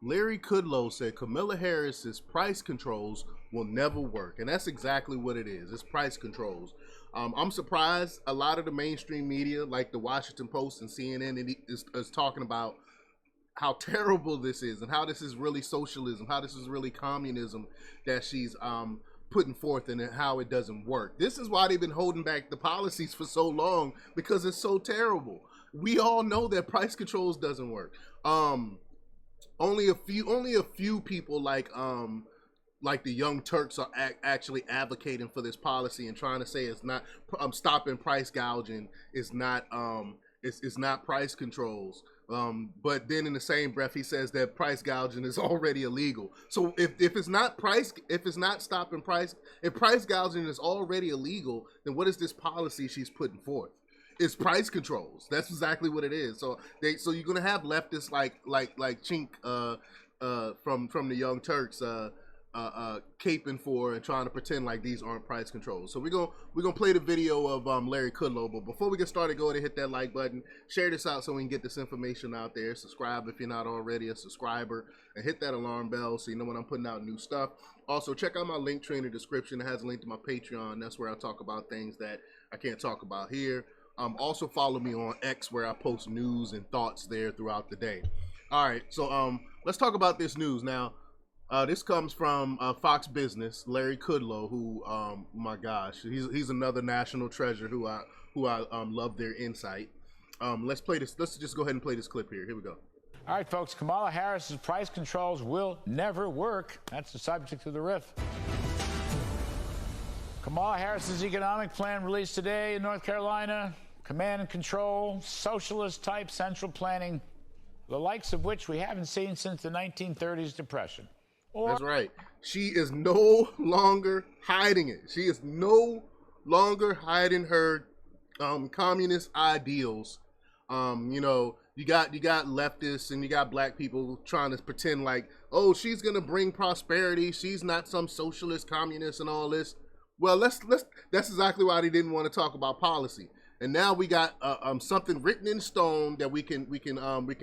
Larry Kudlow said Kamala Harris's price controls will never work. And that's exactly what it is. It's price controls. I'm surprised a lot of the mainstream media, like the Washington Post and CNN, is talking about how terrible this is and how this is really socialism, how this is really communism that she's putting forth, and how it doesn't work. This is why they've been holding back the policies for so long, because it's so terrible. We all know that price controls doesn't work. Only a few people like the Young Turks are actually advocating for this policy and trying to say it's not stopping price gouging, it's not price controls. But then in the same breath, he says that price gouging is already illegal. So if it's not stopping price, if price gouging is already illegal, then what is this policy she's putting forth? It's price controls. That's exactly what it is. So you're gonna have leftists like Chink from the Young Turks caping for and trying to pretend like these aren't price controls. So we're gonna play the video of Larry Kudlow. But before we get started, go ahead and hit that like button, share this out so we can get this information out there. Subscribe if you're not already a subscriber, and hit that alarm bell so you know when I'm putting out new stuff. Also, check out my link tree in the description. It has a link to my Patreon. That's where I talk about things that I can't talk about here. Also follow me on X, where I post news and thoughts there throughout the day. All right, so let's talk about this news now. This comes from Fox Business. Larry Kudlow, who my gosh, he's another national treasure who I love their insight. Let's play this. Let's just go ahead and play this clip here. Here we go. All right, folks. Kamala Harris's price controls will never work. That's the subject of the riff. Kamala Harris's economic plan released today in North Carolina. Command and control, socialist type central planning, the likes of which we haven't seen since the 1930s Depression. That's right. She is no longer hiding it. She is no longer hiding her communist ideals. You know, you got leftists and you got black people trying to pretend like, oh, she's gonna bring prosperity. She's not some socialist communist and all this. Well, that's exactly why they didn't want to talk about policy. And now we got something written in stone that we can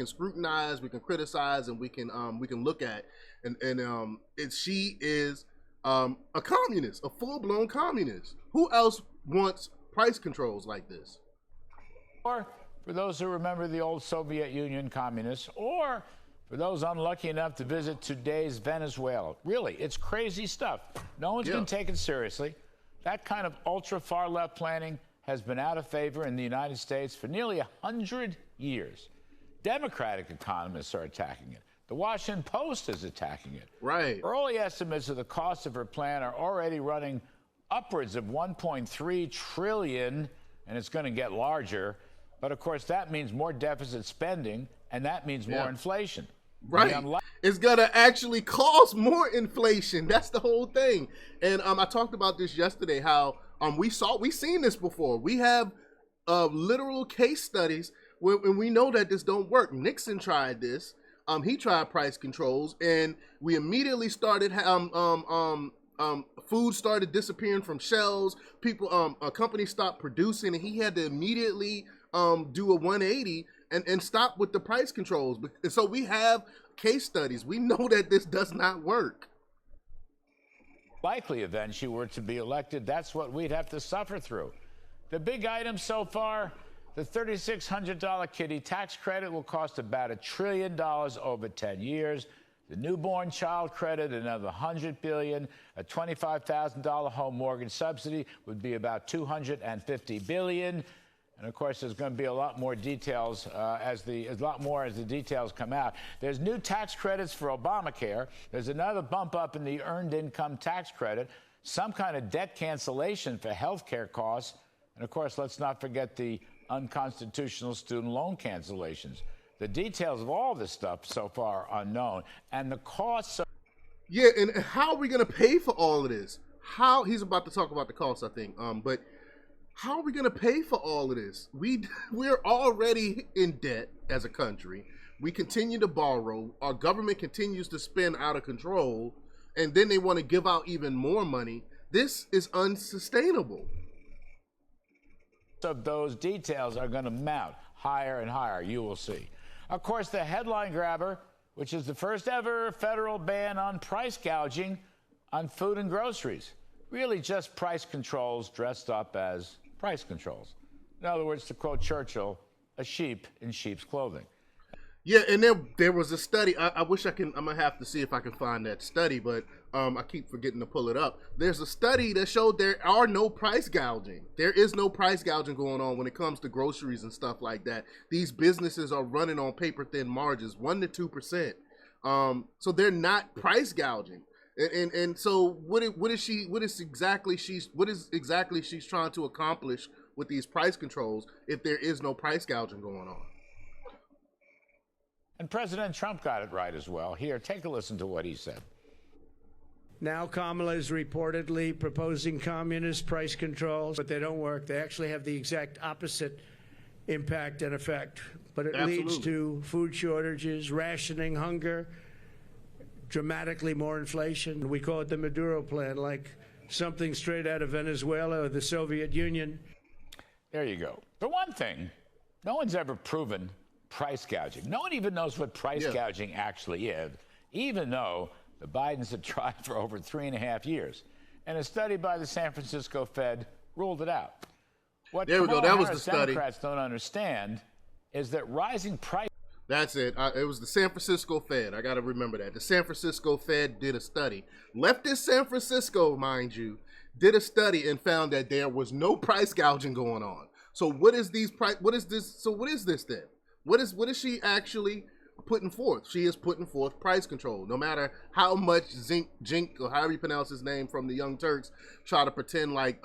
scrutinize, we can criticize, and we can look at. And she is a communist, a full-blown communist. Who else wants price controls like this? Or for those who remember the old Soviet Union communists, or for those unlucky enough to visit today's Venezuela. Really, it's crazy stuff. No one's been taken seriously. That kind of ultra-far left planning has been out of favor in the United States for nearly 100 years. Democratic economists are attacking it. The Washington Post is attacking it. Right. Early estimates of the cost of her plan are already running upwards of $1.3 trillion, and it's going to get larger. But of course, that means more deficit spending, and that means more inflation. Right. It's going to actually cause more inflation. That's the whole thing. And I talked about this yesterday, how we've seen this before. We have literal case studies when we know that this don't work. Nixon tried this. He tried price controls, and we immediately started food started disappearing from shelves. People, companies stopped producing, and he had to immediately do a 180 and stop with the price controls. So we have case studies. We know that this does not work. Likely event she were to be elected, that's what we'd have to suffer through. The big items so far, the $3,600 kiddie tax credit will cost about $1 trillion over 10 years. The newborn child credit, another $100 billion. A $25,000 home mortgage subsidy would be about $250 billion. And of course, there's going to be a lot more details as the details come out. There's new tax credits for Obamacare. There's another bump up in the earned income tax credit, some kind of debt cancellation for health care costs. And of course, let's not forget the unconstitutional student loan cancellations. The details of all this stuff so far are unknown. And the costs are... Yeah, and how are we going to pay for all of this? How he's about to talk about the costs, I think. But how are we going to pay for all of this? We're already in debt as a country. We continue to borrow. Our government continues to spend out of control. And then they want to give out even more money. This is unsustainable. Of those details are going to mount higher and higher, you will see. Of course, the headline grabber which is the first ever federal ban on price gouging on food and groceries. Really just price controls dressed up as price controls. In other words, to quote Churchill, a sheep in sheep's clothing. Yeah, and there was a study. I wish I can. I'm gonna have to see if I can find that study, but I keep forgetting to pull it up. There's a study that showed there are no price gouging. There is no price gouging going on when it comes to groceries and stuff like that. These businesses are running on paper thin margins, 1% to 2%. So they're not price gouging. And so what is exactly she's trying to accomplish with these price controls if there is no price gouging going on? And President Trump got it right as well. Here, take a listen to what he said. Now Kamala is reportedly proposing communist price controls, but they don't work. They actually have the exact opposite impact and effect. But it leads to food shortages, rationing, hunger, dramatically more inflation. We call it the Maduro plan, like something straight out of Venezuela or the Soviet Union. There you go. For one thing, no one's ever proven price gouging. No one even knows what price gouging actually is, even though the Bidens have tried for over 3.5 years. And a study by the San Francisco Fed ruled it out. What Kamala Harris Democrats don't understand is that rising prices. That's it. It was the San Francisco Fed. I got to remember that. The San Francisco Fed did a study. Leftist San Francisco, mind you, did a study and found that there was no price gouging going on. So what is this then? What is she actually putting forth? She is putting forth price control. No matter how much Jink, or however you pronounce his name, from the Young Turks try to pretend like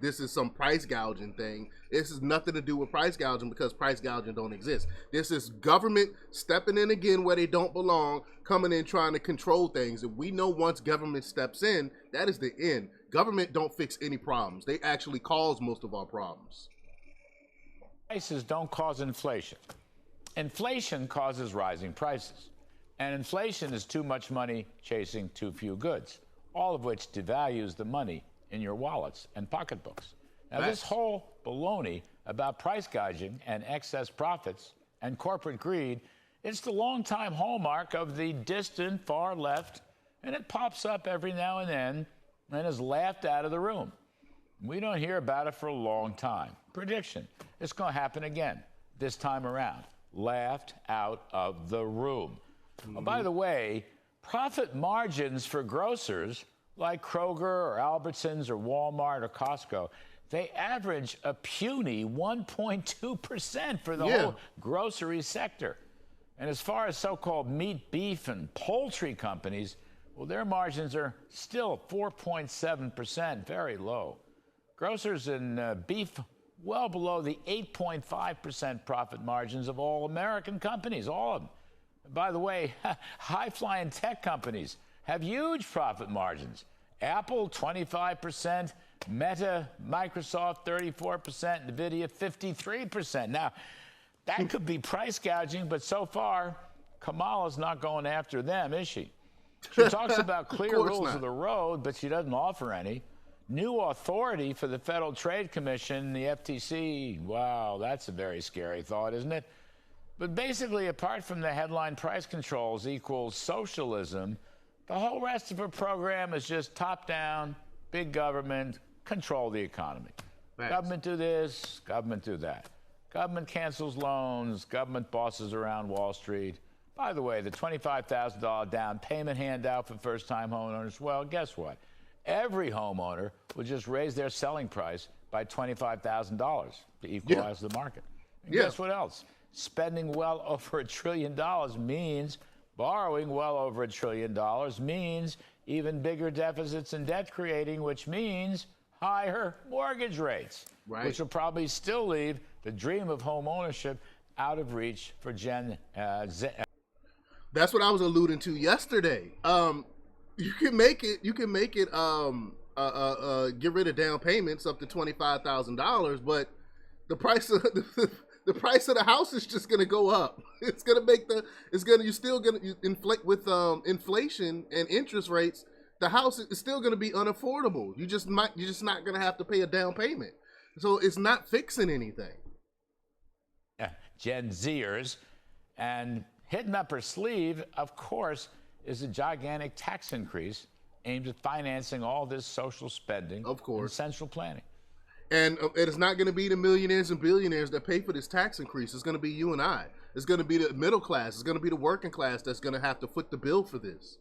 this is some price gouging thing. This has nothing to do with price gouging, because price gouging don't exist. This is government stepping in again where they don't belong, coming in trying to control things. And we know once government steps in, that is the end. Government don't fix any problems. They actually cause most of our problems. Prices don't cause inflation. Inflation causes rising prices. And inflation is too much money chasing too few goods, all of which devalues the money in your wallets and pocketbooks. Now, this whole baloney about price gouging and excess profits and corporate greed, it's the longtime hallmark of the distant far left, and it pops up every now and then and is laughed out of the room. We don't hear about it for a long time. Prediction, it's going to happen again this time around. Laughed out of the room. Oh, by the way, profit margins for grocers like Kroger or Albertsons or Walmart or Costco, they average a puny 1.2% for the whole grocery sector. And as far as so-called meat, beef, and poultry companies, well, their margins are still 4.7%, very low. Grocers and beef, well below the 8.5% profit margins of all American companies, all of them. By the way, high-flying tech companies have huge profit margins. Apple, 25%, Meta, Microsoft, 34%, NVIDIA, 53%. Now, that could be price gouging, but so far, Kamala's not going after them, is she? She talks about clear rules of the road, but she doesn't offer any. New authority for the Federal Trade Commission, the FTC. Wow, that's a very scary thought, isn't it? But basically, apart from the headline price controls equals socialism, the whole rest of her program is just top-down, big government, control the economy. Thanks. Government do this, government do that. Government cancels loans, government bosses around Wall Street. By the way, the $25,000 down payment handout for first-time homeowners, well, guess what? Every homeowner will just raise their selling price by $25,000 to equalize the market. And guess what else? Spending well over $1 trillion means borrowing well over $1 trillion means even bigger deficits and debt creating, which means higher mortgage rates, which will probably still leave the dream of home ownership out of reach for Gen Z. That's what I was alluding to yesterday. You can make it. Get rid of down payments up to $25,000, but the price of the price of the house is just going to go up. It's going to make you're still going to inflate with inflation and interest rates. The house is still going to be unaffordable. You're just not going to have to pay a down payment. So it's not fixing anything. Gen Zers, and Hidden up her sleeve, of course, is a gigantic tax increase aimed at financing all this social spending, of course, and central planning. And it is not going to be the millionaires and billionaires that pay for this tax increase. It's going to be you and I. It's going to be the middle class. It's going to be the working class that's going to have to foot the bill for this.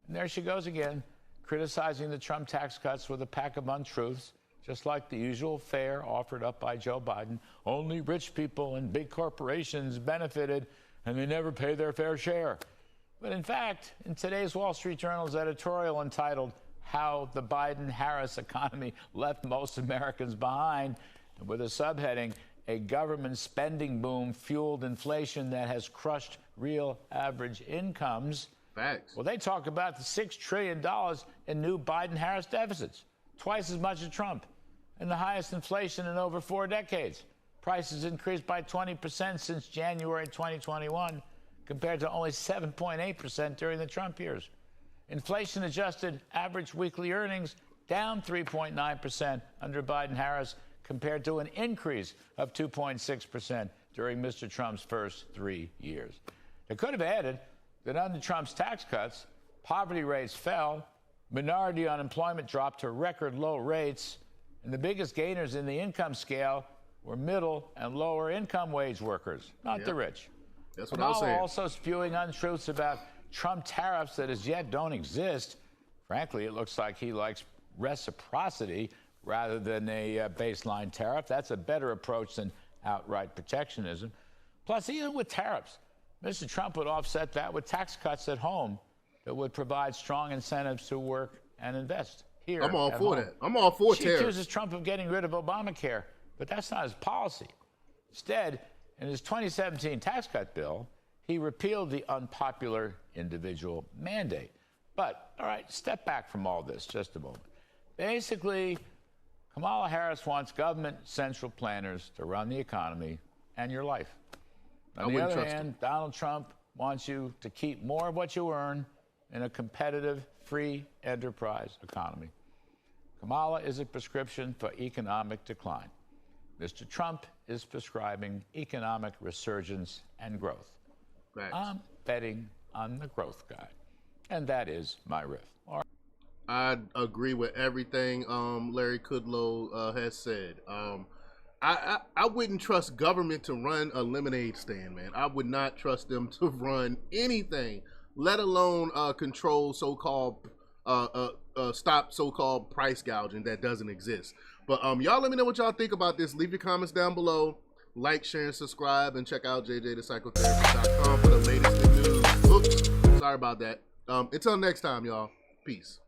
And there she goes again, criticizing the Trump tax cuts with a pack of untruths, just like the usual fare offered up by Joe Biden. Only rich people and big corporations benefited, and they never pay their fair share. But in fact, in today's Wall Street Journal's editorial entitled How the Biden-Harris Economy Left Most Americans Behind, with a subheading, A Government Spending Boom Fueled Inflation That Has Crushed Real Average Incomes. Facts. Well, they talk about the $6 trillion in new Biden-Harris deficits, twice as much as Trump, and the highest inflation in over 4 decades. Prices increased by 20% since January 2021, compared to only 7.8% during the Trump years. Inflation-adjusted average weekly earnings down 3.9% under Biden-Harris, compared to an increase of 2.6% during Mr. Trump's first 3 years. They could have added that under Trump's tax cuts, poverty rates fell, minority unemployment dropped to record low rates, and the biggest gainers in the income scale were middle and lower income wage workers, not the rich. That's what I was saying. Also spewing untruths about Trump tariffs that as yet don't exist. Frankly, it looks like he likes reciprocity rather than a baseline tariff. That's a better approach than outright protectionism. Plus, even with tariffs, Mr. Trump would offset that with tax cuts at home that would provide strong incentives to work and invest here. I'm all for home. that. I'm all for She tariffs. accuses Trump of getting rid of Obamacare, but that's not his policy. Instead, in his 2017 tax cut bill, he repealed the unpopular individual mandate. But, all right, step back from all this just a moment. Basically, Kamala Harris wants government central planners to run the economy and your life. On the other hand, Donald Trump wants you to keep more of what you earn in a competitive, free enterprise economy. Kamala is a prescription for economic decline. Mr. Trump is prescribing economic resurgence and growth. Thanks. I'm betting on the growth guy. And that is my riff. All right. I agree with everything Larry Kudlow has said. I wouldn't trust government to run a lemonade stand, man. I would not trust them to run anything, let alone control so-called stop so-called price gouging that doesn't exist. But y'all let me know what y'all think about this. Leave your comments down below. Like, share, and subscribe, and check out jjthepsychotherapist.com for the latest news. Oops, sorry about that. Until next time, y'all. Peace.